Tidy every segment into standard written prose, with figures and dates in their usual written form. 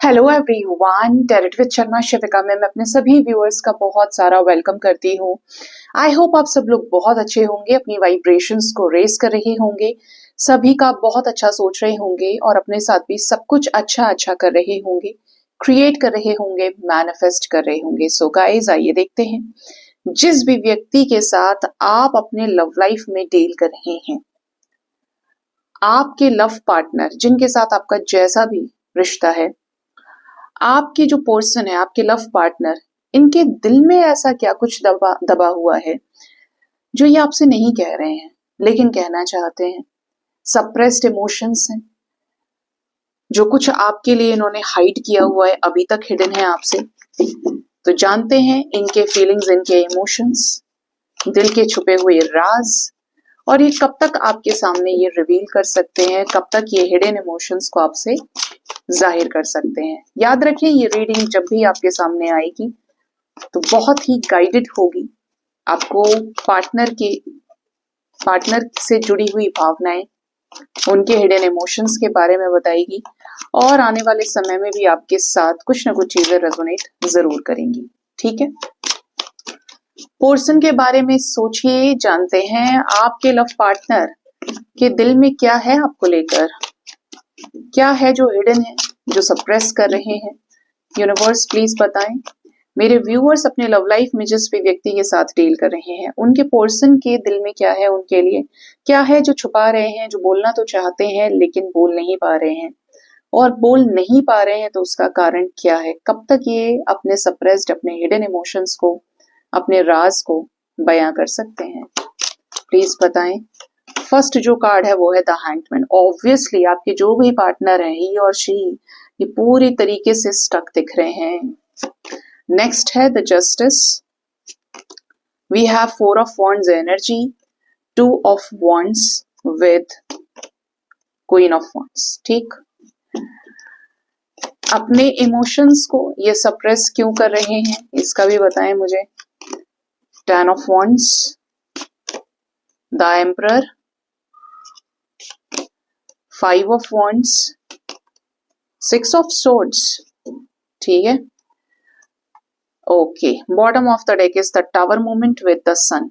Hello everyone, tarot with Sharma Shivika में मैं अपने सभी व्यूअर्स का बहुत सारा वेलकम करती हूँ। आई होप आप सब लोग बहुत अच्छे होंगे, अपनी वाइब्रेशंस को रेज कर रहे होंगे, सभी का बहुत अच्छा सोच रहे होंगे और अपने साथ भी सब कुछ अच्छा अच्छा कर रहे होंगे, क्रिएट कर रहे होंगे, मैनिफेस्ट कर रहे होंगे। सो गाइस, आइए देखते हैं जिस भी व्यक्ति के साथ आप अपने लव लाइफ में डील कर रहे हैं, आपके लव पार्टनर जिनके साथ आपका जैसा भी रिश्ता है, आपके जो पर्सन है, आपके लव पार्टनर, इनके दिल में ऐसा क्या कुछ दबा दबा हुआ है जो ये आपसे नहीं कह रहे हैं लेकिन कहना चाहते हैं। सप्रेस्ड इमोशंस हैं, जो कुछ आपके लिए इन्होंने हाइड किया हुआ है, अभी तक हिडन है आपसे। तो जानते हैं इनके फीलिंग्स, इनके इमोशंस, दिल के छुपे हुए राज, और ये कब तक आपके सामने ये रिवील कर सकते हैं, कब तक ये हिडन इमोशंस को आपसे जाहिर कर सकते हैं। याद रखें, ये रीडिंग जब भी आपके सामने आएगी तो बहुत ही गाइडेड होगी। आपको पार्टनर से जुड़ी हुई भावनाएं, उनके हिडन इमोशंस के बारे में बताएगी और आने वाले समय में भी आपके साथ कुछ ना कुछ चीजें रेजोनेट जरूर करेंगी। ठीक है, पर्सन के बारे में सोचिए, जानते हैं आपके लव पार्टनर के दिल में क्या है आपको लेकर, क्या है जो हिडन है, जो सप्रेस कर रहे हैं। यूनिवर्स प्लीज बताएं। मेरे व्यूअर्स अपने लव लाइफ में जिस भी व्यक्ति के साथ डील कर रहे हैं, उनके पर्सन के दिल में क्या है, उनके लिए क्या है जो छुपा रहे हैं, जो बोलना तो चाहते हैं लेकिन बोल नहीं पा रहे हैं, और बोल नहीं पा रहे हैं तो उसका कारण क्या है, कब तक ये अपने सप्रेस्ड, अपने हिडन इमोशंस को, अपने राज को बयां कर सकते हैं। प्लीज बताएं। फर्स्ट जो कार्ड है वो है द हैंगमैन। ऑब्वियसली आपके जो भी पार्टनर है, ही और शी, ये पूरी तरीके से स्टक दिख रहे हैं। नेक्स्ट है the justice. We have four of wands energy, two of wands with queen of wands. ठीक, अपने इमोशंस को ये सप्रेस क्यों कर रहे हैं, इसका भी बताएं मुझे। Ten of wands, the emperor, five of wands, six of swords. ठीक है, okay. Bottom of the deck is the tower moment with the sun.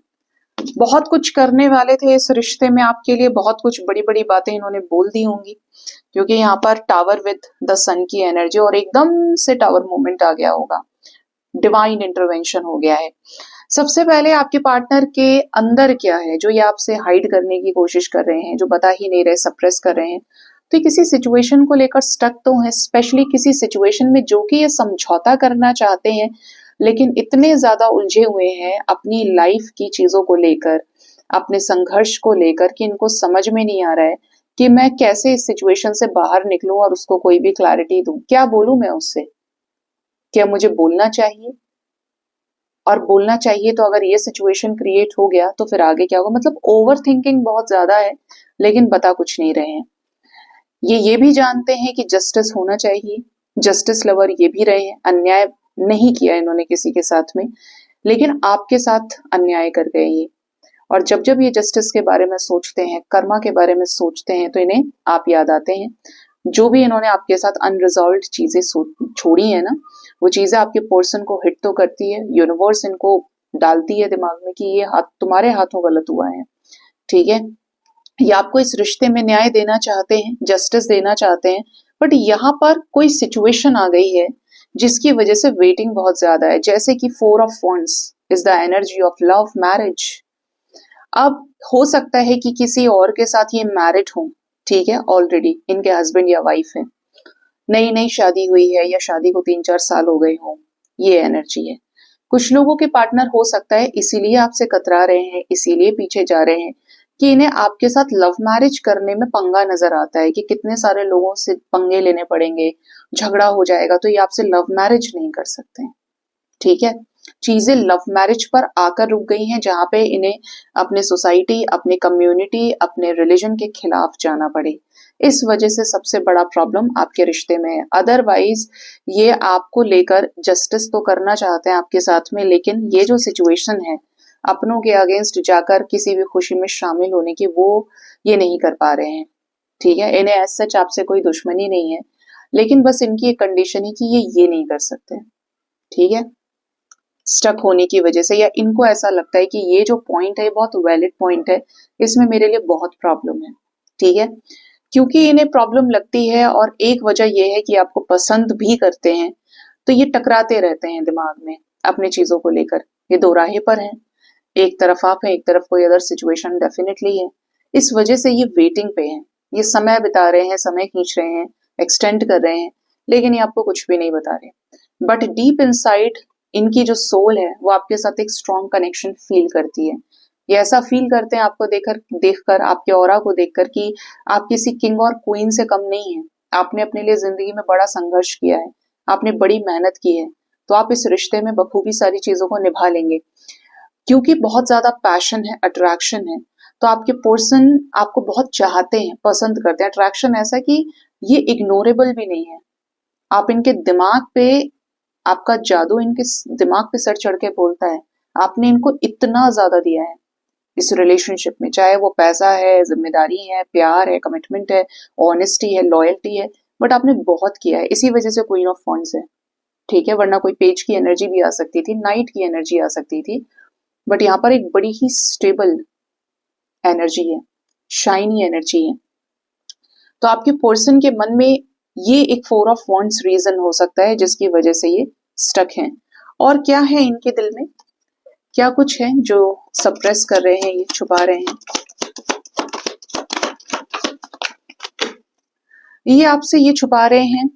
बहुत कुछ करने वाले थे इस रिश्ते में आपके लिए, बहुत कुछ बड़ी बड़ी बातें इन्होंने बोल दी होंगी, क्योंकि यहाँ पर टावर विद द सन की एनर्जी और एकदम से टावर मोमेंट आ गया होगा, डिवाइन इंटरवेंशन हो गया है। सबसे पहले आपके पार्टनर के अंदर क्या है जो ये आपसे हाइड करने की कोशिश कर रहे हैं, जो बता ही नहीं रहे, सप्रेस कर रहे हैं। तो किसी सिचुएशन को लेकर स्टक तो है, स्पेशली किसी सिचुएशन में जो कि ये समझौता करना चाहते हैं, लेकिन इतने ज्यादा उलझे हुए हैं अपनी लाइफ की चीजों को लेकर, अपने संघर्ष को लेकर, कि इनको समझ में नहीं आ रहा है कि मैं कैसे इस सिचुएशन से बाहर निकलूं और उसको कोई भी क्लैरिटी दूं। क्या बोलूं मैं उससे, क्या मुझे बोलना चाहिए, और बोलना चाहिए तो अगर ये सिचुएशन क्रिएट हो गया तो फिर आगे क्या होगा। मतलब ओवर थिंकिंग बहुत ज्यादा है, लेकिन बता कुछ नहीं रहे हैं। ये भी जानते हैं कि जस्टिस होना चाहिए, जस्टिस लवर ये भी रहे हैं, अन्याय नहीं किया इन्होंने किसी के साथ में, लेकिन आपके साथ अन्याय कर गए ये। और जब जब ये जस्टिस के बारे में सोचते हैं, कर्मा के बारे में सोचते हैं, तो इन्हें आप याद आते हैं। जो भी इन्होंने आपके साथ अनरिजॉल्व चीजें छोड़ी है ना, वो चीजें आपके पर्सन को हिट तो करती है। यूनिवर्स इनको डालती है दिमाग में कि ये हाथ तुम्हारे हाथों गलत हुआ है। ठीक है, ये आपको इस रिश्ते में न्याय देना चाहते हैं, जस्टिस देना चाहते हैं, बट यहाँ पर कोई सिचुएशन आ गई है जिसकी वजह से वेटिंग बहुत ज्यादा है। जैसे कि four of wands is the energy of love, marriage. अब हो सकता है कि किसी और के साथ ये मैरिड हो, ठीक है, ऑलरेडी इनके हस्बैंड या वाइफ है, नई नई शादी हुई है या शादी को 3-4 साल हो गए हो, ये एनर्जी है। कुछ लोगों के पार्टनर हो सकता है इसीलिए आपसे कतरा रहे हैं, इसीलिए पीछे जा रहे हैं कि इन्हें आपके साथ लव मैरिज करने में पंगा नजर आता है कि कितने सारे लोगों से पंगे लेने पड़ेंगे, झगड़ा हो जाएगा, तो ये आपसे लव मैरिज नहीं कर सकते। ठीक है, चीजें लव मैरिज पर आकर रुक गई हैं, जहां पे इन्हें अपने सोसाइटी, अपने कम्युनिटी, अपने रिलीजन के खिलाफ जाना पड़े। इस वजह से सबसे बड़ा प्रॉब्लम आपके रिश्ते में है। अदरवाइज ये आपको लेकर जस्टिस तो करना चाहते हैं आपके साथ में, लेकिन ये जो सिचुएशन है अपनों के अगेंस्ट जाकर किसी भी खुशी में शामिल होने की, वो ये नहीं कर पा रहे हैं। ठीक है, इन्हें एज सच आपसे कोई दुश्मनी नहीं है, लेकिन बस इनकी एक कंडीशन है कि ये नहीं कर सकते, ठीक है, स्टक होने की वजह से, या इनको ऐसा लगता है कि ये जो पॉइंट है बहुत वैलिड पॉइंट है, इसमें मेरे लिए बहुत प्रॉब्लम है, ठीक है, क्योंकि इन्हें प्रॉब्लम लगती है और एक वजह यह है कि आपको पसंद भी करते हैं, तो ये टकराते रहते हैं दिमाग में अपने चीजों को लेकर, ये दो राहे पर हैं, एक तरफ आप है, एक तरफ कोई अदर सिचुएशन डेफिनेटली है, इस वजह से ये वेटिंग पे हैं, ये समय बिता रहे हैं, समय खींच रहे हैं, एक्सटेंड कर रहे हैं, लेकिन ये आपको कुछ भी नहीं बता रहे, बट डीप इनसाइड इनकी जो सोल है वो आपके साथ एक स्ट्रॉन्ग कनेक्शन फील करती है, ये ऐसा फील करते हैं आपको देखकर आपके ऑरा को देखकर कि आप किसी किंग और क्वीन से कम नहीं है, आपने अपने लिए जिंदगी में बड़ा संघर्ष किया है, आपने बड़ी मेहनत की है, तो आप इस रिश्ते में बखूबी सारी चीजों को निभा लेंगे, क्योंकि बहुत ज्यादा पैशन है, अट्रैक्शन है, तो आपके पर्सन आपको बहुत चाहते हैं, पसंद करते हैं, अट्रैक्शन ऐसा कि ये इग्नोरेबल भी नहीं है, आप इनके दिमाग पे, आपका जादू इनके दिमाग पे सर चढ़ के बोलता है, आपने इनको इतना ज्यादा दिया है इस रिलेशनशिप में, चाहे वो पैसा है, जिम्मेदारी है, प्यार है, कमिटमेंट है, ऑनेस्टी है, लॉयल्टी है, बट आपने बहुत किया है, इसी वजह से क्वीन ऑफ वॉन्ड्स है, ठीक है, वरना कोई पेज की एनर्जी भी आ सकती थी, नाइट की एनर्जी आ सकती थी, बट यहाँ पर एक बड़ी ही स्टेबल एनर्जी है, शाइनी एनर्जी है, तो आपके पर्सन के मन में ये एक फोर ऑफ वॉन्ड्स रीजन हो सकता है जिसकी वजह से ये स्टक हैं, और क्या है इनके दिल में, क्या कुछ है जो सप्रेस कर रहे हैं, ये छुपा रहे हैं, ये आपसे ये छुपा रहे हैं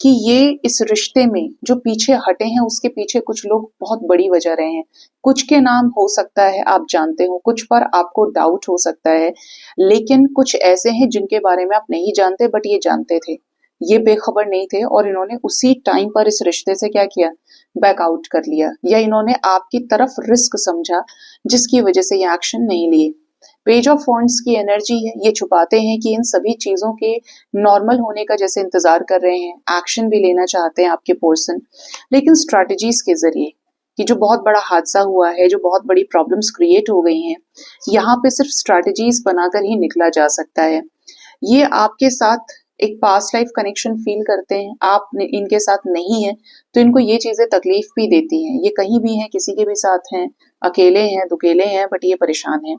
कि ये इस रिश्ते में जो पीछे हटे हैं उसके पीछे कुछ लोग बहुत बड़ी वजह रहे हैं, कुछ के नाम हो सकता है आप जानते हो, कुछ पर आपको डाउट हो सकता है, लेकिन कुछ ऐसे हैं जिनके बारे में आप नहीं जानते बट ये जानते थे, ये बेखबर नहीं थे, और इन्होंने उसी टाइम पर इस रिश्ते से क्या किया, बैक आउट कर लिया, या इन्होंने आपकी तरफ रिस्क समझा जिसकी वजह से ये एक्शन नहीं लिए। पेज ऑफ वॉन्ड्स की एनर्जी है, ये छुपाते हैं कि इन सभी चीजों के नॉर्मल होने का जैसे इंतजार कर रहे हैं, एक्शन भी लेना चाहते हैं आपके पर्सन, लेकिन स्ट्रैटेजीज के जरिए, कि जो बहुत बड़ा हादसा हुआ है, जो बहुत बड़ी प्रॉब्लम्स क्रिएट हो गई हैं, यहाँ पे सिर्फ स्ट्रैटेजीज बनाकर ही निकला जा सकता है। ये आपके साथ एक पास्ट लाइफ कनेक्शन फील करते हैं, आप इनके साथ नहीं है तो इनको ये चीजें तकलीफ भी देती हैं, ये कहीं भी हैं, किसी के भी साथ हैं, अकेले हैं, दुकेले हैं, बट ये परेशान हैं,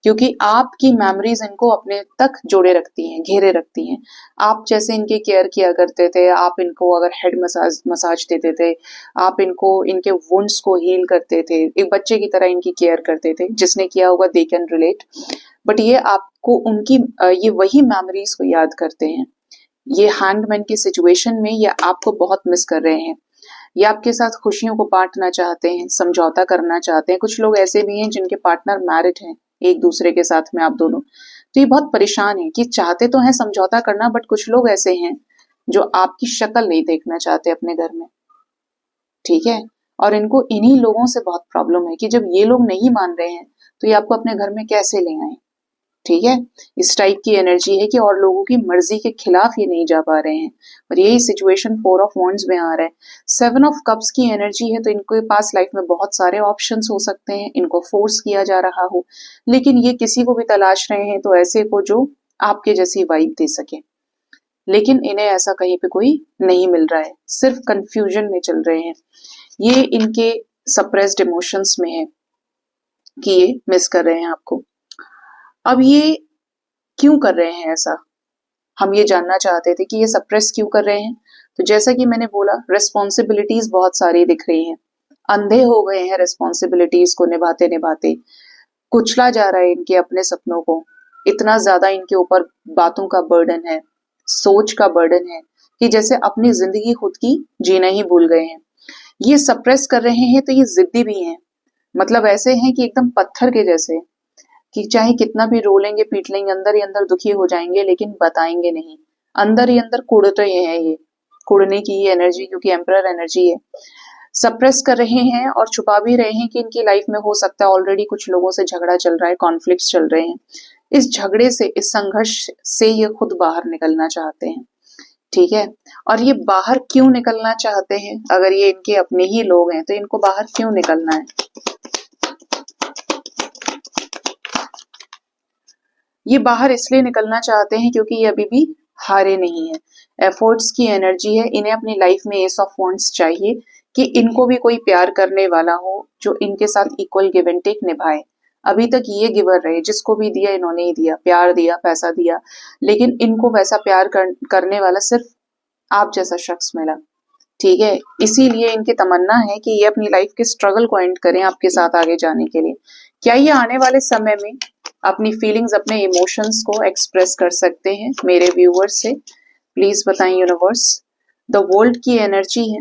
क्योंकि आपकी मेमोरीज इनको अपने तक जोड़े रखती हैं, घेरे रखती हैं, आप जैसे इनके केयर किया करते थे, आप इनको अगर हेड मसाज देते थे, आप इनको इनके वुंड्स को हील करते थे, एक बच्चे की तरह इनकी केयर करते थे, जिसने किया होगा दे कैन रिलेट, बट ये आपको उनकी ये वही मेमोरीज को याद करते हैं, ये हैंगमैन की सिचुएशन में ये आपको बहुत मिस कर रहे हैं, ये आपके साथ खुशियों को बांटना चाहते हैं, समझौता करना चाहते हैं, कुछ लोग ऐसे भी हैं जिनके पार्टनर मैरिड हैं एक दूसरे के साथ में, आप दोनों, तो ये बहुत परेशान है कि चाहते तो हैं समझौता करना, बट कुछ लोग ऐसे हैं जो आपकी शक्ल नहीं देखना चाहते अपने घर में, ठीक है, और इनको इन्हीं लोगों से बहुत प्रॉब्लम है कि जब ये लोग नहीं मान रहे हैं तो ये आपको अपने घर में कैसे ले आए, ठीक है, इस टाइप की एनर्जी है कि और लोगों की मर्जी के खिलाफ ये नहीं जा पा रहे हैं, और यही सिचुएशन फोर ऑफ वॉन्ड्स में आ रहा है। सेवन ऑफ कप्स की एनर्जी है, तो इनके पास लाइफ में बहुत सारे ऑप्शंस हो सकते हैं, इनको फोर्स किया जा रहा हो, लेकिन ये किसी को भी तलाश रहे हैं तो ऐसे को जो आपके जैसी वाइब दे सके, लेकिन इन्हें ऐसा कहीं पे कोई नहीं मिल रहा है, सिर्फ कंफ्यूजन में चल रहे हैं, ये इनके सप्रेस्ड इमोशंस में है कि ये मिस कर रहे हैं आपको। अब ये क्यों कर रहे हैं ऐसा, हम ये जानना चाहते थे कि ये सप्रेस क्यों कर रहे हैं, तो जैसा कि मैंने बोला, रिस्पॉन्सिबिलिटीज बहुत सारी दिख रही हैं, अंधे हो गए हैं रिस्पॉन्सिबिलिटीज को निभाते निभाते, कुचला जा रहा है इनके अपने सपनों को, इतना ज्यादा इनके ऊपर बातों का बर्डन है, सोच का बर्डन है, कि जैसे अपनी जिंदगी खुद की जीना ही भूल गए हैं, ये सप्रेस कर रहे हैं, तो ये जिद्दी भी हैं, मतलब ऐसे हैं कि एकदम पत्थर के जैसे, कि चाहे कितना भी रोलेंगे पीट लेंगे, अंदर ही अंदर दुखी हो जाएंगे, लेकिन बताएंगे नहीं, अंदर ही अंदर कुड़ते हैं, ये कुड़ने की ये एनर्जी, क्योंकि एम्परर एनर्जी है, सप्रेस कर रहे हैं और छुपा भी रहे हैं कि इनकी लाइफ में हो सकता है ऑलरेडी कुछ लोगों से झगड़ा चल रहा है, कॉन्फ्लिक्ट्स चल रहे हैं, इस झगड़े से, इस संघर्ष से ये खुद बाहर निकलना चाहते हैं, ठीक है, और ये बाहर क्यों निकलना चाहते हैं, अगर ये इनके अपने ही लोग हैं तो इनको बाहर क्यों निकलना है, ये बाहर इसलिए निकलना चाहते हैं क्योंकि ये अभी भी हारे नहीं है, एफर्ट्स की एनर्जी है, इन्हें अपनी लाइफ में एस ऑफ वॉन्ड्स चाहिए कि इनको भी कोई प्यार करने वाला हो जो इनके साथ इक्वल गिव एंड टेक निभाए। अभी तक ये गिवर रहे, जिसको भी दिया इन्होंने ही दिया, प्यार दिया, पैसा दिया, लेकिन इनको वैसा प्यार करने वाला सिर्फ आप जैसा शख्स मिला। ठीक है, इसीलिए इनकी तमन्ना है कि ये अपनी लाइफ के स्ट्रगल को एंड करें आपके साथ आगे जाने के लिए। क्या ये आने वाले समय में अपनी फीलिंग्स, अपने इमोशंस को एक्सप्रेस कर सकते हैं? मेरे व्यूअर्स से प्लीज बताएं यूनिवर्स। द वर्ल्ड की एनर्जी है,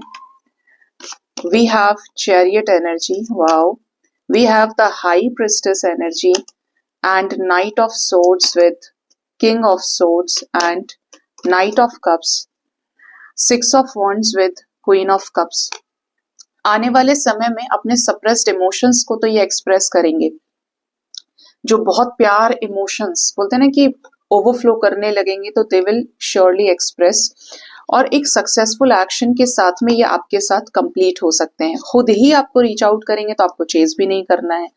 we have chariot energy, wow, we have the high priestess energy and knight of swords with king of swords and knight of cups, six of wands with queen of cups. आने वाले समय में अपने suppressed emotions को तो ये express करेंगे, जो बहुत प्यार इमोशंस बोलते हैं ना कि ओवरफ्लो करने लगेंगे, तो दे विल श्योरली एक्सप्रेस, और एक सक्सेसफुल एक्शन के साथ में ये आपके साथ कंप्लीट हो सकते हैं। खुद ही आपको रीच आउट करेंगे तो आपको चेज भी नहीं करना है,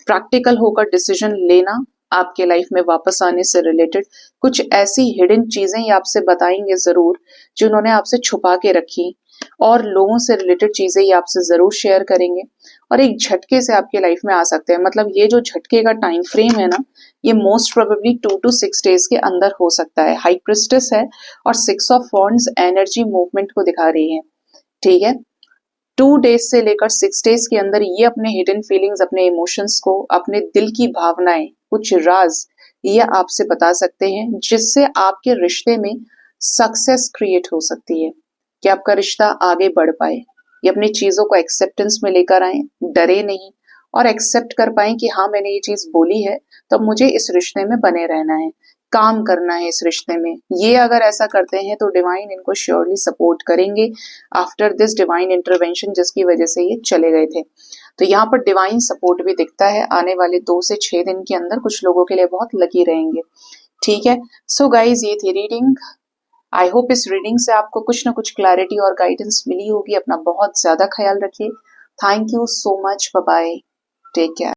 प्रैक्टिकल होकर डिसीजन लेना, आपके लाइफ में वापस आने से रिलेटेड कुछ ऐसी हिडन चीजें ये आपसे बताएंगे जरूर जो उन्होंने आपसे छुपा के रखी, और लोगों से रिलेटेड चीजें ये आपसे जरूर शेयर करेंगे, और एक झटके से आपके लाइफ में आ सकते हैं। मतलब ये जो झटके का टाइम फ्रेम है ना, ये मोस्ट प्रोबेबली 2 to 6 डेज के अंदर हो सकता है। हाई प्रिस्टेस है और 6 ऑफ वॉन्ड्स एनर्जी मूवमेंट को दिखा रही है। ठीक है, 2 डेज से लेकर 6 डेज के अंदर ये अपने हिडन फीलिंग्स, अपने इमोशंस को, अपने दिल की भावनाएं, कुछ राज ये आपसे बता सकते हैं, जिससे आपके रिश्ते में सक्सेस क्रिएट हो सकती है कि आपका रिश्ता आगे बढ़ पाए। ये अपनी चीजों को एक्सेप्टेंस में लेकर आए, डरे नहीं, और एक्सेप्ट कर पाए कि हाँ मैंने ये चीज बोली है तो मुझे इस रिश्ते में बने रहना है, काम करना है इस रिश्ते में। ये अगर ऐसा करते हैं तो डिवाइन इनको श्योरली सपोर्ट करेंगे आफ्टर दिस डिवाइन इंटरवेंशन, जिसकी वजह से ये चले गए थे। तो यहाँ पर डिवाइन सपोर्ट भी दिखता है। आने वाले 2 से 6 दिन के अंदर कुछ लोगों के लिए बहुत लकी रहेंगे। ठीक है, सो गाइज ये थी रीडिंग। आई होप इस रीडिंग से आपको कुछ ना कुछ क्लैरिटी और गाइडेंस मिली होगी। अपना बहुत ज्यादा ख्याल रखिए। Thank you so much, bye bye, take care.